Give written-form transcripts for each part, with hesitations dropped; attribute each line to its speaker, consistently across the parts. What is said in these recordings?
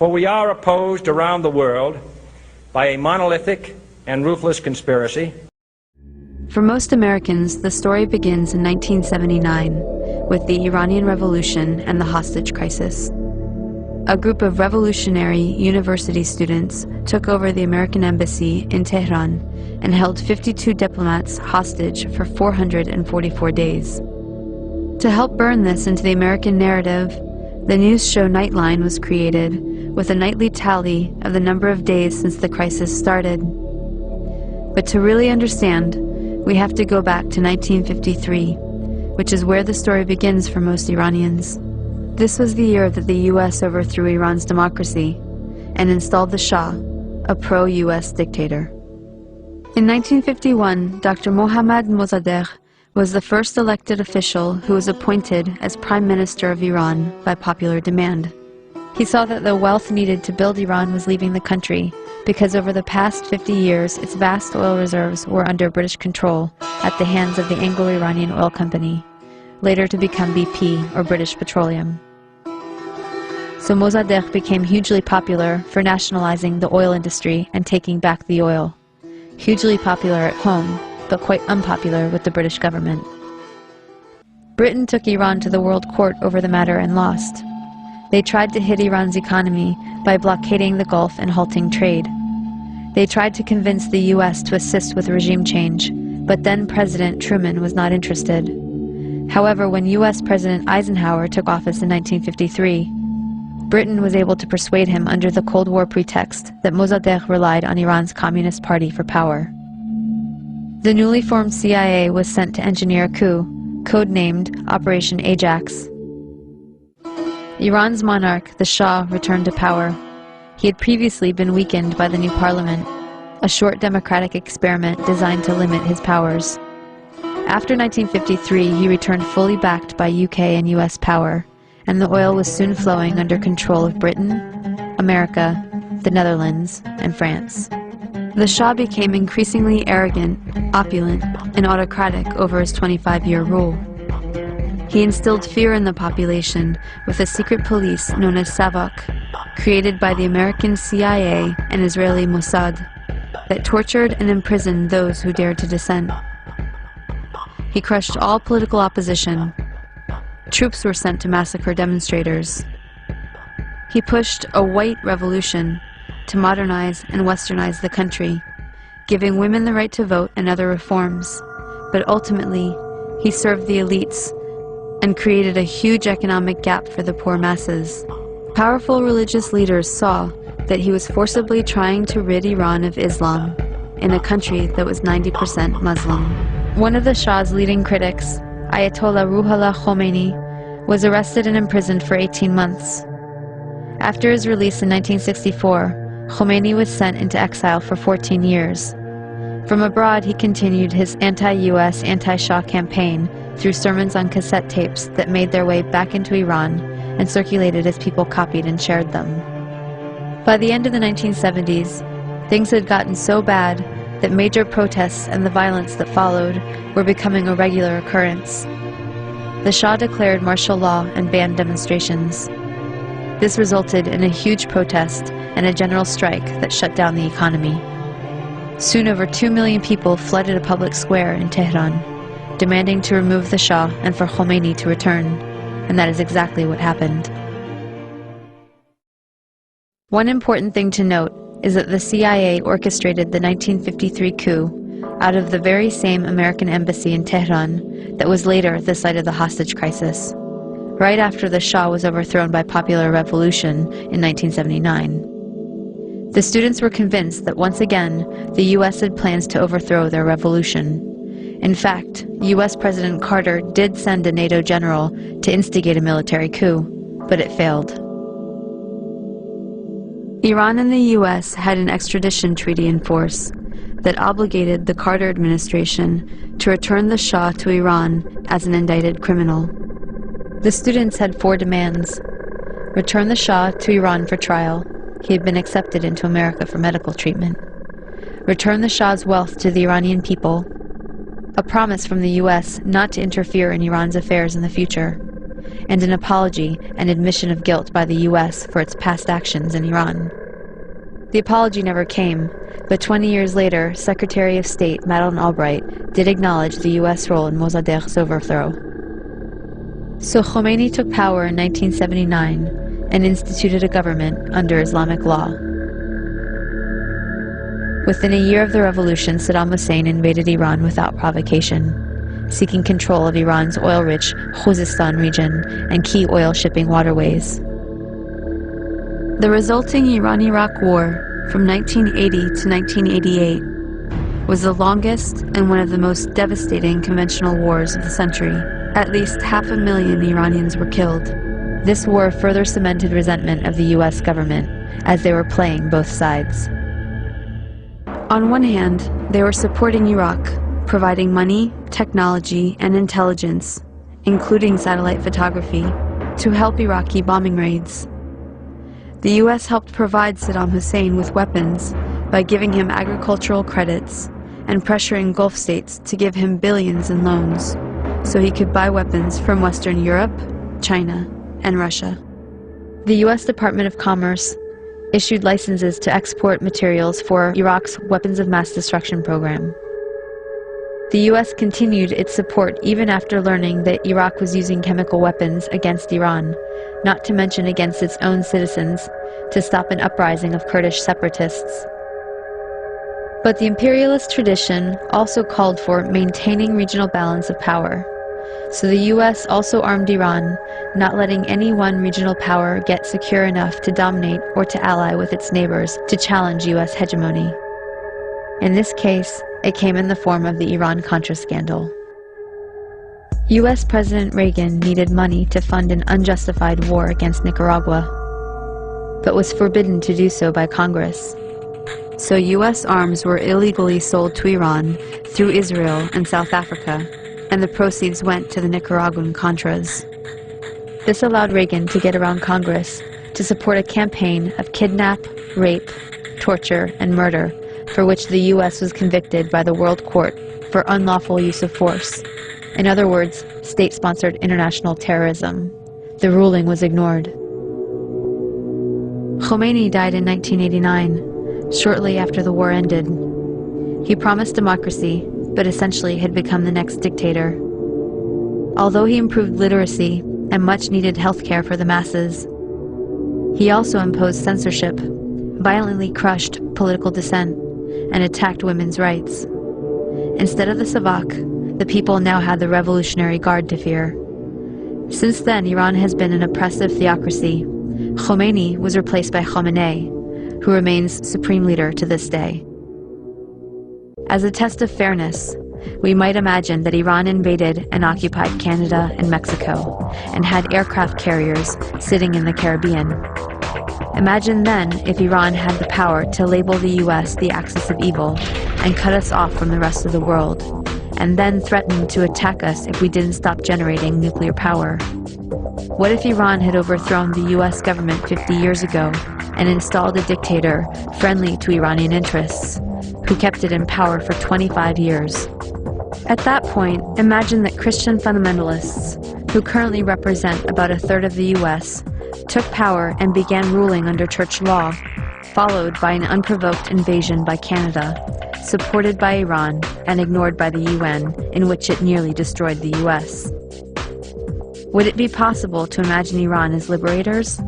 Speaker 1: For we are opposed around the world by a monolithic and ruthless conspiracy.
Speaker 2: For most Americans, the story begins in 1979 with the Iranian Revolution and the hostage crisis. A group of revolutionary university students took over the American embassy in Tehran and held 52 diplomats hostage for 444 days. To help burn this into the American narrative, the news show Nightline was created with a nightly tally of the number of days since the crisis started. But to really understand, we have to go back to 1953, which is where the story begins for most Iranians. This was the year that the U.S. overthrew Iran's democracy and installed the Shah, a pro-U.S. dictator. In 1951, Dr. Mohammad Mossadegh was the first elected official who was appointed as Prime Minister of Iran by popular demand. He saw that the wealth needed to build Iran was leaving the country because over the past 50 years, its vast oil reserves were under British control at the hands of the Anglo-Iranian Oil Company, later to become BP, or British Petroleum. So Mossadegh became hugely popular for nationalizing the oil industry and taking back the oil. Hugely popular at home, but quite unpopular with the British government. Britain took Iran to the World Court over the matter and lost. They tried to hit Iran's economy by blockading the Gulf and halting trade. They tried to convince the U.S. to assist with regime change, but then President Truman was not interested. However, when U.S. President Eisenhower took office in 1953, Britain was able to persuade him under the Cold War pretext that Mossadegh relied on Iran's Communist Party for power. The newly formed CIA was sent to engineer a coup, codenamed Operation Ajax. Iran's monarch, the Shah, returned to power. He had previously been weakened by the new parliament, a short democratic experiment designed to limit his powers. After 1953, he returned fully backed by UK and US power, and the oil was soon flowing under control of Britain, America, the Netherlands, and France. The Shah became increasingly arrogant, opulent, and autocratic over his 25-year rule. He instilled fear in the population with a secret police known as Savak, created by the American CIA and Israeli Mossad, that tortured and imprisoned those who dared to dissent. He crushed all political opposition. Troops were sent to massacre demonstrators. He pushed a white revolution to modernize and westernize the country, giving women the right to vote and other reforms. But ultimately, he served the elites and created a huge economic gap for the poor masses. Powerful religious leaders saw that he was forcibly trying to rid Iran of Islam in a country that was 90% Muslim. One of the Shah's leading critics, Ayatollah Ruhollah Khomeini, was arrested and imprisoned for 18 months. After his release in 1964, Khomeini was sent into exile for 14 years. From abroad, he continued his anti-US, anti-Shah campaign through sermons on cassette tapes that made their way back into Iran and circulated as people copied and shared them. By the end of the 1970s, things had gotten so bad that major protests and the violence that followed were becoming a regular occurrence. The Shah declared martial law and banned demonstrations. This resulted in a huge protest and a general strike that shut down the economy. Soon over 2 million people flooded a public square in Tehran, demanding to remove the Shah and for Khomeini to return, and that is exactly what happened. One important thing to note is that the CIA orchestrated the 1953 coup out of the very same American embassy in Tehran that was later the site of the hostage crisis, right after the Shah was overthrown by popular revolution in 1979. The students were convinced that once again, the US had plans to overthrow their revolution. In fact, US President Carter did send a NATO general to instigate a military coup, but it failed. Iran and the US had an extradition treaty in force that obligated the Carter administration to return the Shah to Iran as an indicted criminal. The students had 4 demands: return the Shah to Iran for trial. He had been accepted into America for medical treatment. Return the Shah's wealth to the Iranian people. A promise from the US not to interfere in Iran's affairs in the future. and an apology and admission of guilt by the U.S. for its past actions in Iran. The apology never came, but 20 years later, Secretary of State Madeleine Albright did acknowledge the U.S. role in Mossadegh's overthrow. So Khomeini took power in 1979 and instituted a government under Islamic law. Within a year of the revolution, Saddam Hussein invaded Iran without provocation, seeking control of Iran's oil-rich Khuzestan region and key oil shipping waterways. The resulting Iran-Iraq War from 1980 to 1988 was the longest and one of the most devastating conventional wars of the century. At least 500,000 Iranians were killed. This war further cemented resentment of the U.S. government, as they were playing both sides. On one hand, they were supporting Iraq, providing money, technology, and intelligence, including satellite photography, to help Iraqi bombing raids. The U.S. helped provide Saddam Hussein with weapons by giving him agricultural credits and pressuring Gulf states to give him billions in loans, so he could buy weapons from Western Europe, China, and Russia. The U.S. Department of Commerce issued licenses to export materials for Iraq's weapons of mass destruction program. The U.S. continued its support even after learning that Iraq was using chemical weapons against Iran, not to mention against its own citizens, to stop an uprising of Kurdish separatists. But the imperialist tradition also called for maintaining regional balance of power. So the U.S. also armed Iran, not letting any one regional power get secure enough to dominate or to ally with its neighbors to challenge U.S. hegemony. In this case, it came in the form of the Iran-Contra scandal. U.S. President Reagan needed money to fund an unjustified war against Nicaragua, but was forbidden to do so by Congress. So U.S. arms were illegally sold to Iran through Israel and South Africa, and the proceeds went to the Nicaraguan Contras. This allowed Reagan to get around Congress to support a campaign of kidnap, rape, torture, and murder, for which the U.S. was convicted by the World Court for unlawful use of force. In other words, state-sponsored international terrorism. The ruling was ignored. Khomeini died in 1989, shortly after the war ended. He promised democracy, but essentially had become the next dictator. Although he improved literacy and much-needed health care for the masses, he also imposed censorship, violently crushed political dissent, and attacked women's rights. Instead of the Savak, the people now had the Revolutionary Guard to fear. Since then, Iran has been an oppressive theocracy. Khomeini was replaced by Khamenei, who remains supreme leader to this day. As a test of fairness, we might imagine that Iran invaded and occupied Canada and Mexico, and had aircraft carriers sitting in the Caribbean. Imagine then if Iran had the power to label the U.S. the axis of evil and cut us off from the rest of the world, and then threatened to attack us if we didn't stop generating nuclear power. What if Iran had overthrown the U.S. government 50 years ago and installed a dictator friendly to Iranian interests, who kept it in power for 25 years? At that point, imagine that Christian fundamentalists, who currently represent about a third of the U.S., took power and began ruling under church law, followed by an unprovoked invasion by Canada, supported by Iran and ignored by the UN, in which it nearly destroyed the U.S. Would it be possible to imagine Iran as liberators?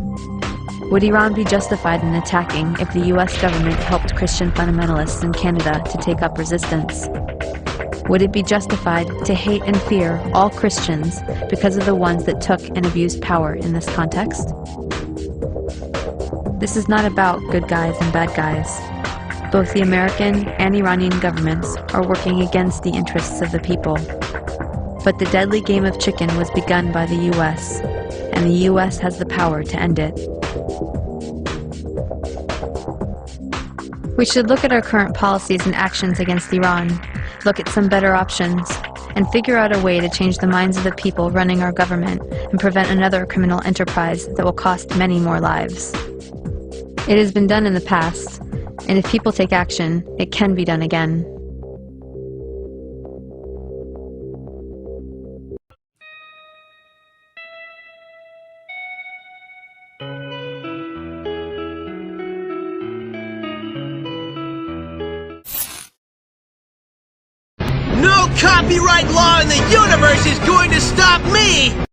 Speaker 2: Would Iran be justified in attacking if the U.S. government helped Christian fundamentalists in Canada to take up resistance? Would it be justified to hate and fear all Christians because of the ones that took and abused power in this context? This is not about good guys and bad guys. Both the American and Iranian governments are working against the interests of the people. But the deadly game of chicken was begun by the U.S., and the U.S. has the power to end it. We should look at our current policies and actions against Iran, look at some better options, and figure out a way to change the minds of the people running our government and prevent another criminal enterprise that will cost many more lives. It has been done in the past, and if people take action, it can be done again.
Speaker 3: No copyright law in the universe is going to stop me!